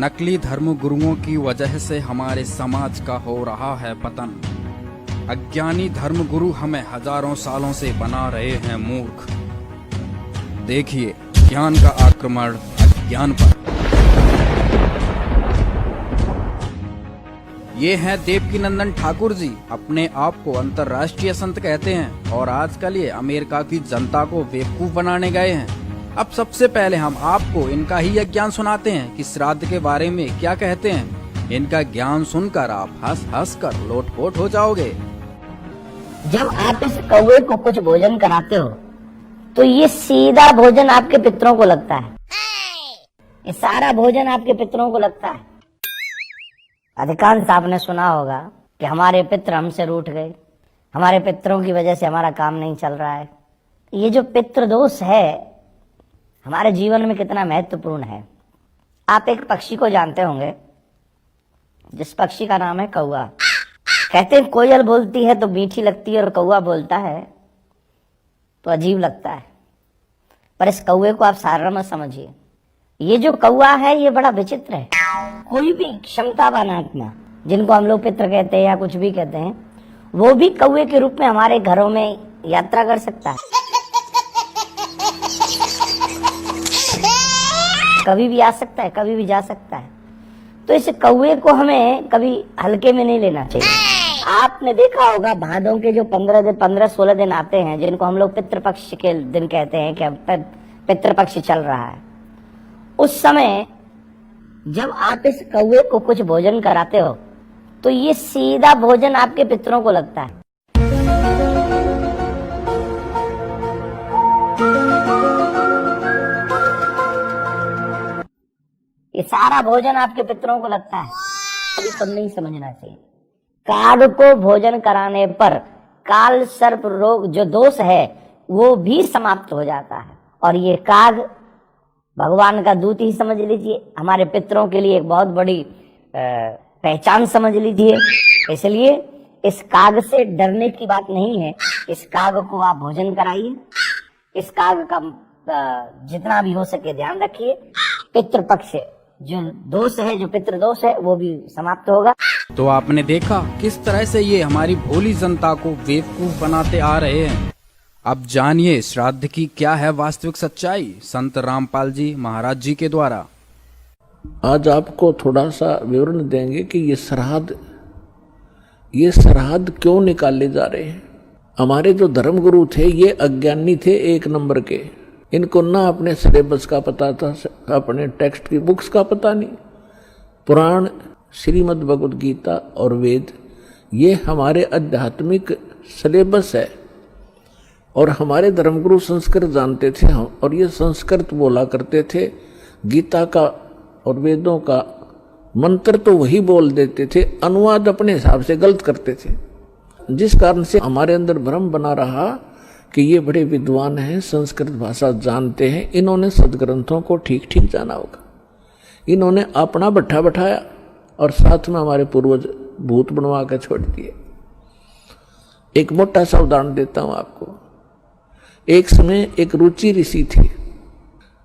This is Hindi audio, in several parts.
नकली धर्म गुरुओं की वजह से हमारे समाज का हो रहा है पतन। अज्ञानी धर्म गुरु हमें हजारों सालों से बना रहे हैं मूर्ख। देखिए ज्ञान का आक्रमण अज्ञान पर। ये हैं देवकीनंदन ठाकुर जी, अपने आप को अंतर्राष्ट्रीय संत कहते हैं और आजकल ये अमेरिका की जनता को बेवकूफ बनाने गए हैं। अब सबसे पहले हम आपको इनका ही ज्ञान सुनाते हैं कि श्राद्ध के बारे में क्या कहते हैं। इनका ज्ञान सुनकर आप हंस हंस कर लोटपोट हो जाओगे। जब आप इस कौवे को कुछ भोजन कराते हो तो ये सीधा भोजन आपके पितरों को लगता है। ये सारा भोजन आपके पितरों को लगता है। अधिकांश आपने सुना होगा कि हमारे पितर हमसे रूठ गए, हमारे पितरों की वजह से हमारा काम नहीं चल रहा है। ये जो पितृ दोष है हमारे जीवन में कितना महत्वपूर्ण है। आप एक पक्षी को जानते होंगे, जिस पक्षी का नाम है कौवा। कहते हैं कोयल बोलती है तो मीठी लगती है और कौवा बोलता है तो अजीब लगता है। पर इस कौवे को आप सारा मत समझिए। ये जो कौवा है ये बड़ा विचित्र है। कोई भी क्षमतावान आत्मा, जिनको हम लोग पितृ कहते हैं या कुछ भी कहते हैं, वो भी कौवे के रूप में हमारे घरों में यात्रा कर सकता है। कभी भी आ सकता है, कभी भी जा सकता है। तो इस कौवे को हमें कभी हल्के में नहीं लेना चाहिए। आपने देखा होगा भादों के जो 15-16 दिन आते हैं, जिनको हम लोग पितृपक्ष के दिन कहते हैं कि पितृपक्ष चल रहा है, उस समय जब आप इस कौवे को कुछ भोजन कराते हो तो ये सीधा भोजन आपके पितरों को लगता है। ये सारा भोजन आपके पितरों को लगता है। अभी तो नहीं समझना चाहिए। काग को भोजन कराने पर काल सर्प रोग जो दोष है वो भी समाप्त हो जाता है। और ये काग भगवान का दूत ही समझ लीजिए, हमारे पितरों के लिए एक बहुत बड़ी पहचान समझ लीजिए। इसलिए इस काग से डरने की बात नहीं है। इस काग को आप भोजन कराइए, इस काग का जितना भी हो सके ध्यान रखिए। पितृपक्ष जो दोष है, जो पितृ दोष है, वो भी समाप्त होगा। तो आपने देखा किस तरह से ये हमारी भोली जनता को बेवकूफ बनाते आ रहे हैं। अब जानिए श्राद्ध की क्या है वास्तविक सच्चाई संत रामपाल जी महाराज जी के द्वारा। आज आपको थोड़ा सा विवरण देंगे कि ये श्राद्ध क्यों निकाले जा रहे हैं। हमारे जो धर्मगुरु थे ये अज्ञानी थे, एक नंबर के। इनको ना अपने सिलेबस का पता था, अपने टेक्स्ट की बुक्स का पता नहीं। पुराण, श्रीमद् भगवद गीता और वेद ये हमारे आध्यात्मिक सिलेबस है। और हमारे धर्मगुरु संस्कृत जानते थे और ये संस्कृत बोला करते थे। गीता का और वेदों का मंत्र तो वही बोल देते थे, अनुवाद अपने हिसाब से गलत करते थे। जिस कारण से हमारे अंदर भ्रम बना रहा कि ये बड़े विद्वान हैं, संस्कृत भाषा जानते हैं। इन्होंने सदग्रंथों को ठीक ठीक जाना होगा। इन्होंने अपना भट्ठा बैठाया और साथ में हमारे पूर्वज भूत बनवा कर छोड़ दिए। एक मोटा सा उदाहरण देता हूं आपको। एक समय एक रुचि ऋषि थे।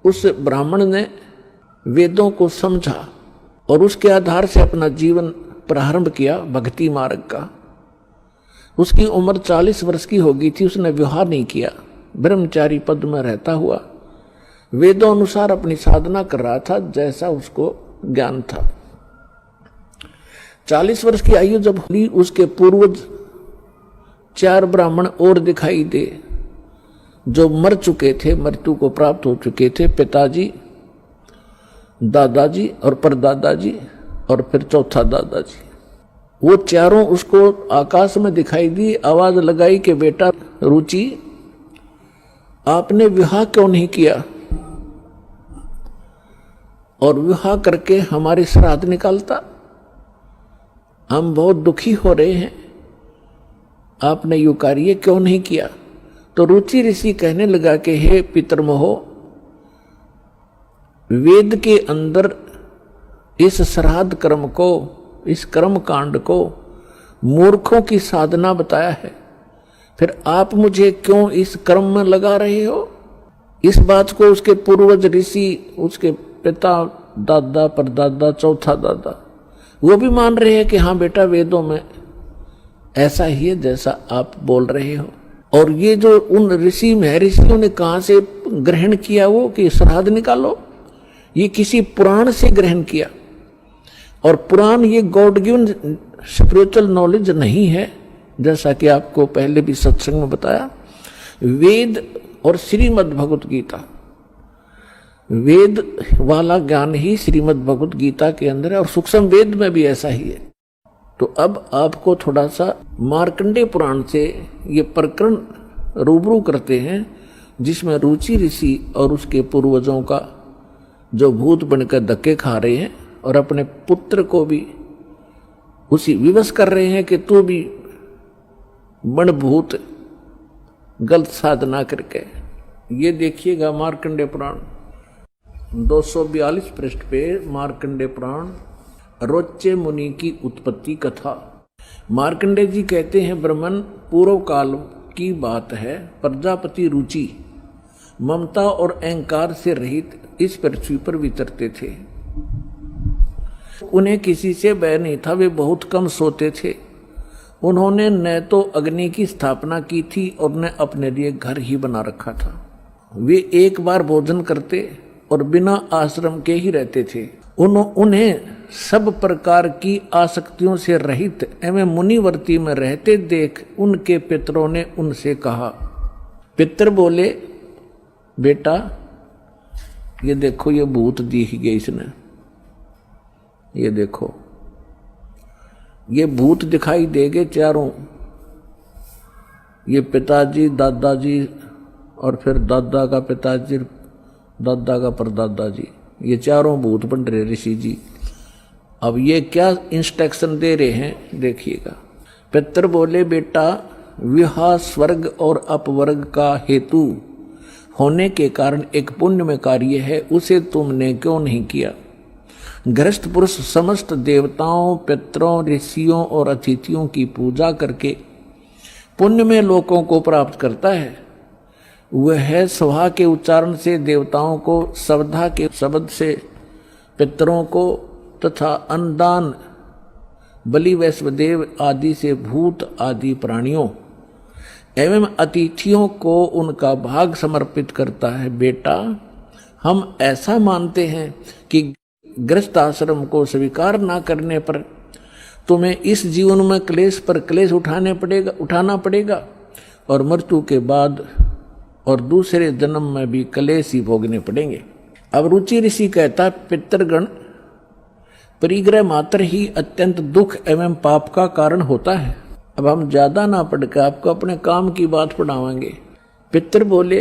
उस ब्राह्मण ने वेदों को समझा और उसके आधार से अपना जीवन प्रारंभ किया भक्ति मार्ग का। उसकी उम्र 40 वर्ष की हो गई थी। उसने विवाह नहीं किया, ब्रह्मचारी पद में रहता हुआ वेदों अनुसार अपनी साधना कर रहा था जैसा उसको ज्ञान था। 40 वर्ष की आयु जब हुई, उसके पूर्वज 4 ब्राह्मण और दिखाई दे जो मर चुके थे, मृत्यु को प्राप्त हो चुके थे। पिताजी, दादाजी और परदादाजी और फिर चौथा दादाजी। वो चारों उसको आकाश में दिखाई दी। आवाज लगाई कि बेटा रुचि, आपने विवाह क्यों नहीं किया और विवाह करके हमारी श्राद्ध निकालता। हम बहुत दुखी हो रहे हैं, आपने यूं कार्य क्यों नहीं किया। तो रुचि ऋषि कहने लगा कि हे पितरमोहो, वेद के अंदर इस श्राद्ध कर्म को, इस कर्म कांड को मूर्खों की साधना बताया है। फिर आप मुझे क्यों इस कर्म में लगा रहे हो। इस बात को उसके पूर्वज ऋषि, उसके पिता दादा परदादा चौथा दादा, वो भी मान रहे हैं कि हाँ बेटा वेदों में ऐसा ही है जैसा आप बोल रहे हो। और ये जो उन ऋषि महर्षियों ने कहां से ग्रहण किया वो कि श्राद्ध निकालो, ये किसी पुराण से ग्रहण किया। और पुराण ये गॉड गिवन स्पिरिचुअल नॉलेज नहीं है, जैसा कि आपको पहले भी सत्संग में बताया। वेद और श्रीमद् भगवत गीता, वेद वाला ज्ञान ही श्रीमद् भगवत गीता के अंदर है और सूक्ष्म वेद में भी ऐसा ही है। तो अब आपको थोड़ा सा मार्कंडेय पुराण से ये प्रकरण रूबरू करते हैं, जिसमें रुचि ऋषि और उसके पूर्वजों का जो भूत बनकर धक्के खा रहे हैं और अपने पुत्र को भी उसी विवश कर रहे हैं कि तू भी बन भूत गलत साधना करके। ये देखिएगा मार्कंडेय पुराण 242 पृष्ठ पे मार्कंडेय पुराण रोच्चे मुनि की उत्पत्ति कथा। मार्कंडेय जी कहते हैं, ब्रह्मन पूर्व काल की बात है, प्रजापति रुचि ममता और अहंकार से रहित इस पृथ्वी पर विचरते थे। उन्हें किसी से भय नहीं था, वे बहुत कम सोते थे। उन्होंने न तो अग्नि की स्थापना की थी और न अपने लिए घर ही बना रखा था। वे एक बार भोजन करते और बिना आश्रम के ही रहते थे। उन्हें सब प्रकार की आसक्तियों से रहित एवं मुनिवर्ती में रहते देख उनके पितरों ने उनसे कहा। पितर बोले, बेटा ये देखो ये भूत दिख गए इसने, ये देखो ये भूत दिखाई देंगे चारों, ये पिताजी दादाजी और फिर दादा का पिताजी दादा का परदादा जी, ये चारों भूत बन रहे ऋषि जी। अब ये क्या इंस्ट्रक्शन दे रहे हैं देखिएगा। पितर बोले, बेटा विवाह स्वर्ग और अपवर्ग का हेतु होने के कारण एक पुण्य में कार्य है, उसे तुमने क्यों नहीं किया। गृहस्थ पुरुष समस्त देवताओं पितरों ऋषियों और अतिथियों की पूजा करके पुण्य में लोकों को प्राप्त करता है। वह स्वाहा के उच्चारण से देवताओं को, श्रद्धा के शब्द से पितरों को तथा अन्नदान बलि वैश्वदेव आदि से भूत आदि प्राणियों एवं अतिथियों को उनका भाग समर्पित करता है। बेटा हम ऐसा मानते हैं कि गृहस्थ आश्रम को स्वीकार न करने पर तुम्हें इस जीवन में क्लेश पर क्लेश उठाना पड़ेगा और मृत्यु के बाद और दूसरे जन्म में भी क्लेश ही भोगने पड़ेंगे। अब रुचि ऋषि कहता, पितृगण परिग्रह मात्र ही अत्यंत दुख एवं पाप का कारण होता है। अब हम ज्यादा ना पढ़कर आपको अपने काम की बात पढ़ावांगे। पितर बोले,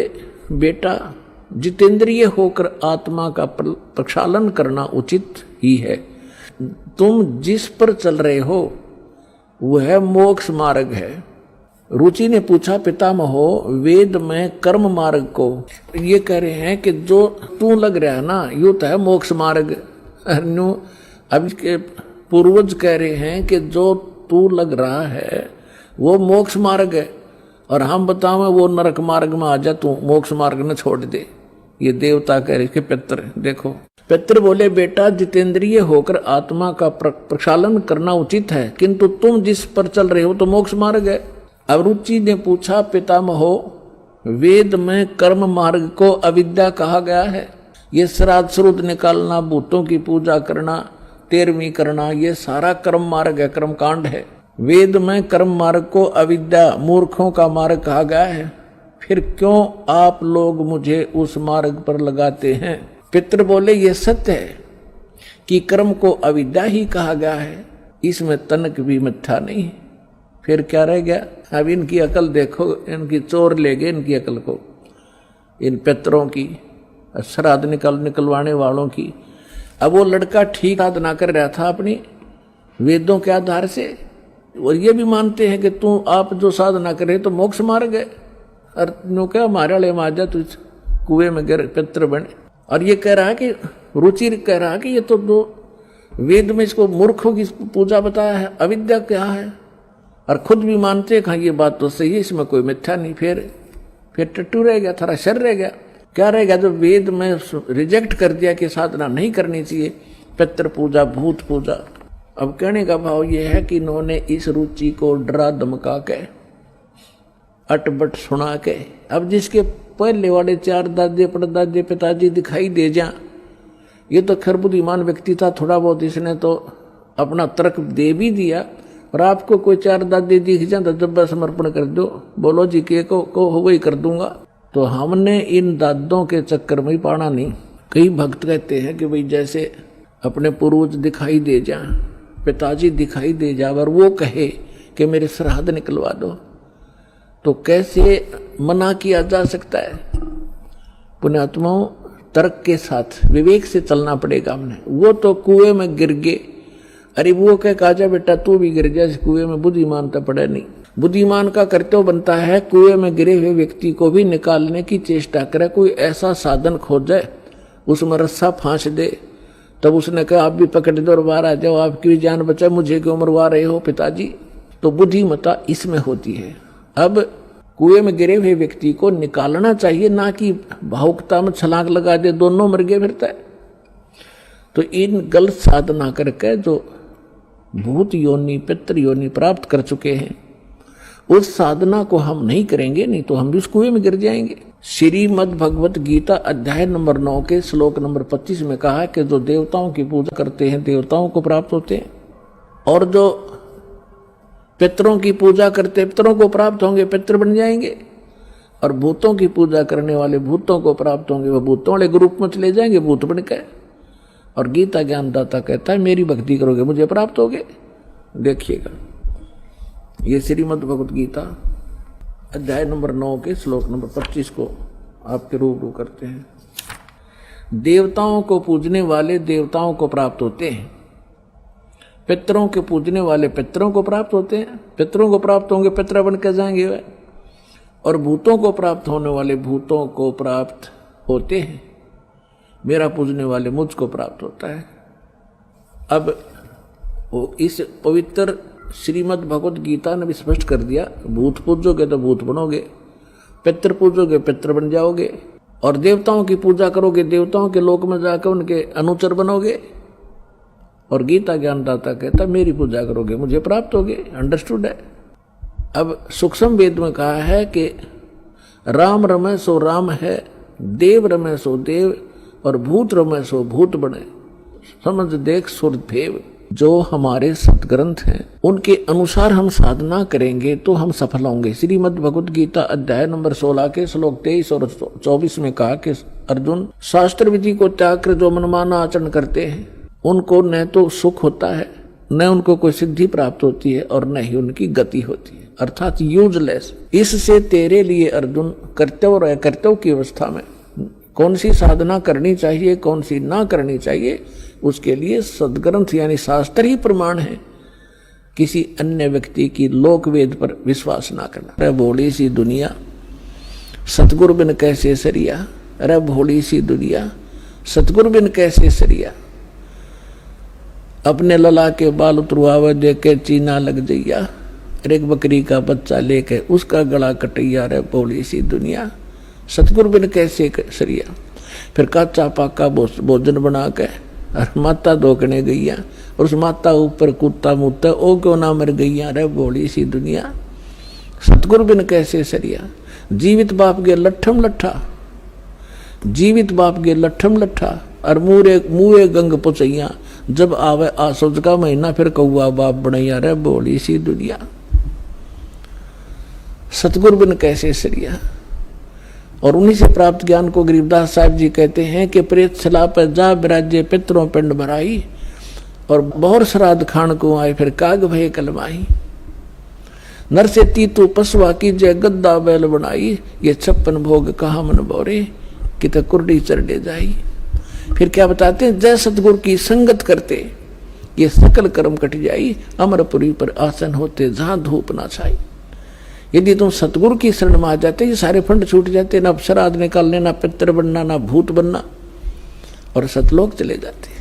बेटा जितेंद्रिय होकर आत्मा का प्रक्षालन करना उचित ही है। तुम जिस पर चल रहे हो वह मोक्ष मार्ग है। रुचि ने पूछा, पितामहो वेद में कर्म मार्ग को ये कह रहे हैं कि जो तू लग रहा है ना यू तो है मोक्ष मार्ग। अब के पूर्वज कह रहे हैं कि जो तू लग रहा है वो मोक्ष मार्ग है और हम बताओ वो नरक मार्ग में आ जा, तू मोक्ष मार्ग न छोड़ दे। ये देवता कह रहे कि पितर देखो। पितर बोले, बेटा जितेंद्रिय होकर आत्मा का प्रक्षालन करना उचित है, किंतु तुम जिस पर चल रहे हो तो मोक्ष मार्ग है। अब रुचि ने पूछा, पितामहो वेद में कर्म मार्ग को अविद्या कहा गया है। ये श्राद्ध श्रुद्ध निकालना, भूतों की पूजा करना, तेरहवीं करना, ये सारा कर्म मार्ग है, कर्म कांड है। वेद में कर्म मार्ग को अविद्या मूर्खों का मार्ग कहा गया है, फिर क्यों आप लोग मुझे उस मार्ग पर लगाते हैं। पितर बोले, ये सत्य है कि कर्म को अविद्या ही कहा गया है, इसमें तनक भी मिथ्या नहीं है। फिर क्या रह गया। अब इनकी अकल देखो, इनकी चोर ले गए इनकी अकल को, इन पितरों की श्राद्ध निकलवाने वालों की। अब वो लड़का ठीक साधना कर रहा था अपनी वेदों के आधार से, और ये भी मानते हैं कि तू आप जो साधना करे तो मोक्ष मार्ग है। और नो क्या हमारे वाले माजा तू कुएं में गिर पितर बने। और ये कह रहा है कि रुचि कह रहा है कि ये तो दो वेद में इसको मूर्खों की पूजा बताया है, अविद्या क्या है। और खुद भी मानते हैं हाँ ये बात तो सही है, इसमें कोई मिथ्या नहीं। फिर टट्टू रह गया, थोड़ा शर रह गया। क्या रहेगा? जो वेद में रिजेक्ट कर दिया कि साधना नहीं करनी चाहिए, पितृ पूजा, भूत पूजा। अब कहने का भाव यह है कि इन्होंने इस रुचि को डरा धमका के, अटबट सुना के, अब जिसके पहले वाले 4 दादे परदादे पिताजी दिखाई दे जा, ये तो खैर बुद्धिमान व्यक्ति था, थोड़ा बहुत इसने तो अपना तर्क दे भी दिया। और आपको कोई 4 दादे दिख जाए तो जब समर्पण कर दो, बोलो जी के को वही कर दूंगा। तो हमने इन दादों के चक्कर में ही पाना नहीं। कई भक्त कहते हैं कि भाई जैसे अपने पूर्वज दिखाई दे जा, पिताजी दिखाई दे जा, और वो कहे कि मेरे श्राद्ध निकलवा दो, तो कैसे मना किया जा सकता है? पुण्यात्माओं, तर्क के साथ विवेक से चलना पड़ेगा हमने। वो तो कुएं में गिर गए, अरे वो कह काजा बेटा तू भी गिर जा इस कुएं में, बुद्धिमान तो पड़े नहीं। बुद्धिमान का कर्तव्य बनता है कुएं में गिरे हुए व्यक्ति को भी निकालने की चेष्टा करे, कोई ऐसा साधन खोजे, उसमें रस्सा फांस दे। तब उसने कहा आप भी पकड़ दो और बाहर आ जाओ, आपकी भी जान बचाए, मुझे क्यों मरवा रहे हो पिताजी? तो बुद्धिमता इसमें होती है। अब कुएं में गिरे हुए व्यक्ति को निकालना चाहिए, ना कि भावुकता में छलांग लगा दे, दोनों मर गए फिरता है। तो इन गलत साधना करके जो भूत योनि, पितृ योनि प्राप्त कर चुके हैं, उस साधना को हम नहीं करेंगे, नहीं तो हम भी उस कुएं में गिर जाएंगे। श्रीमद् भगवत गीता अध्याय नंबर 9 के श्लोक नंबर 25 में कहा है कि जो देवताओं की पूजा करते हैं देवताओं को प्राप्त होते हैं, और जो पितरों की पूजा करते पितरों को प्राप्त होंगे, पितर बन जाएंगे। और भूतों की पूजा करने वाले भूतों को प्राप्त होंगे, वह भूतों वाले ग्रुप में चले जाएंगे, भूत बन के। और गीता ज्ञानदाता कहता है मेरी भक्ति करोगे मुझे प्राप्त होगे। देखिएगा, ये श्रीमद् भगवत गीता अध्याय नंबर 9 के श्लोक नंबर 25 को आपके रूबरू करते हैं। देवताओं को पूजने वाले देवताओं को प्राप्त होते हैं, पितरों के पूजने वाले पितरों को प्राप्त होते हैं, पितरों को प्राप्त होंगे, पितर बन के जाएंगे वे। और भूतों को प्राप्त होने वाले भूतों को प्राप्त होते हैं, मेरा पूजने वाले मुझको प्राप्त होता है। अब वो इस पवित्र श्रीमद् भगवत गीता ने भी स्पष्ट कर दिया, भूत पूजोगे तो भूत बनोगे, पितर पूजोगे पितर बन जाओगे, और देवताओं की पूजा करोगे देवताओं के लोक में जाकर उनके अनुचर बनोगे। और गीता ज्ञानदाता कहता मेरी पूजा करोगे मुझे प्राप्त होगे। अंडरस्टूड है। अब सूक्ष्म वेद में कहा है कि राम रमे सो राम है, देव रमे सो देव, और भूत रमे सो भूत बने, समझ देख सुर भेव। जो हमारे सतग्रंथ हैं उनके अनुसार हम साधना करेंगे तो हम सफल होंगे। श्रीमद् भगवत गीता अध्याय नंबर 16 के श्लोक 23 और 24 में कहा कि अर्जुन, शास्त्र विधि को त्याग कर जो मनमाना आचरण करते हैं उनको न तो सुख होता है, न उनको कोई सिद्धि प्राप्त होती है, और न ही उनकी गति होती है, अर्थात यूजलेस। इससे तेरे लिए अर्जुन कर्तव्य और अकर्तव्य की अवस्था में कौन सी साधना करनी चाहिए कौन सी ना करनी चाहिए, उसके लिए सदग्रंथ यानी शास्त्र ही प्रमाण है। किसी अन्य व्यक्ति की लोक वेद पर विश्वास ना करना। अरे भोली सी दुनिया सतगुरु बिन कैसे सरिया, अरे भोली सी दुनिया सतगुरु बिन कैसे सरिया। अपने लला के बाल उतरवावे देख के चीना लग जइया, अरे एक बकरी का बच्चा लेके उसका गला कटैया, रे भोली सी दुनिया सतगुरु बिन कैसे सरिया। फिर काचा पाका भोजन बना के और माता धोकने गईया, और उस माता ऊपर कुत्ता मुत्ता ओ क्यों ना मर गईया, रे भोली सी दुनिया सतगुरु बिन कैसे सरिया। जीवित बाप गे लट्ठम लट्ठा, जीवित बाप गे लट्ठम लट्ठा, और मुए गंग पुचैया, जब आवे आसुज का महीना फिर कौआ बाप बनैया, रे भोली सी दुनिया सतगुरु बिन कैसे सरिया। और उन्हीं से प्राप्त ज्ञान को गरीबदास साहब जी कहते हैं कि प्रेत छला पर जा विराजे पितरों पिंड भराई, और बहुर श्राद्ध खान को आए फिर काग भय कलमाई। नर से तीतु पशुआ की जय गद्दा बैल बनाई, ये 56 भोग कहा मन बोरे कि तो कुर्डी चढ़े जाई। फिर क्या बताते हैं, जय सतगुरु की संगत करते ये सकल कर्म कट जाई, अमरपुरी पर आसन होते जहां धूप ना छाई। यदि तुम सतगुरु की शरण में आ जाते ये सारे फंड छूट जाते, ना श्राद्ध निकालने, ना पितर बनना, ना भूत बनना, और सतलोक चले जाते।